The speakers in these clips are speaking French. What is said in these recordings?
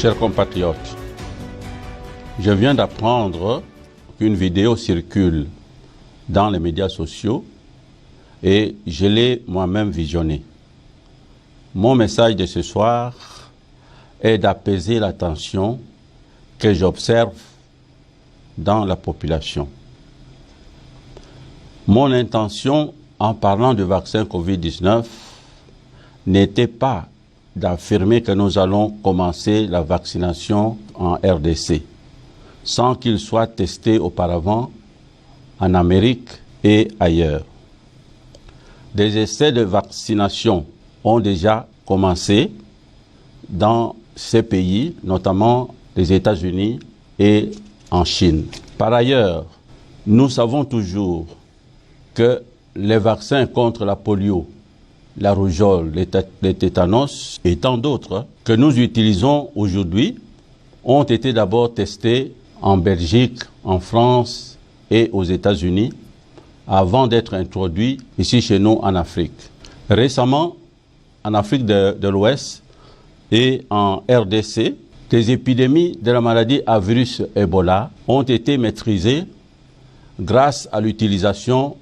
Chers compatriotes, je viens d'apprendre qu'une vidéo circule dans les médias sociaux et je l'ai moi-même visionnée. Mon message de ce soir est d'apaiser la tension que j'observe dans la population. Mon intention en parlant du vaccin Covid-19 n'était pas d'affirmer que nous allons commencer la vaccination en RDC sans qu'il soit testé auparavant en Amérique et ailleurs. Des essais de vaccination ont déjà commencé dans ces pays, notamment les États-Unis et en Chine. Par ailleurs, nous savons toujours que les vaccins contre la polio, la rougeole, les tétanos et tant d'autres que nous utilisons aujourd'hui ont été d'abord testés en Belgique, en France et aux États-Unis avant d'être introduits ici chez nous en Afrique. Récemment, en Afrique de l'Ouest et en RDC, des épidémies de la maladie à virus Ebola ont été maîtrisées grâce à l'utilisation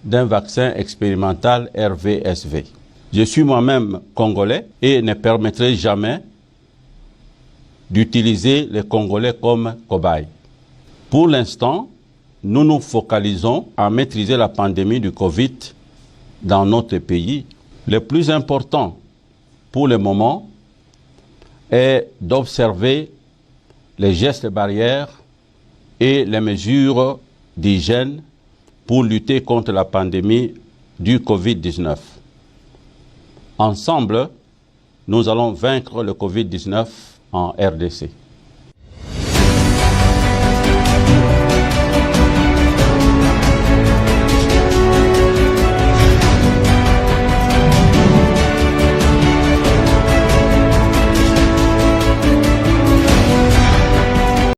d'un vaccin expérimental RVSV. Je suis moi-même congolais et ne permettrai jamais d'utiliser les Congolais comme cobayes. Pour l'instant, nous nous focalisons à maîtriser la pandémie du Covid dans notre pays. Le plus important pour le moment est d'observer les gestes barrières et les mesures d'hygiène pour lutter contre la pandémie du Covid-19. Ensemble, nous allons vaincre le Covid-19 en RDC.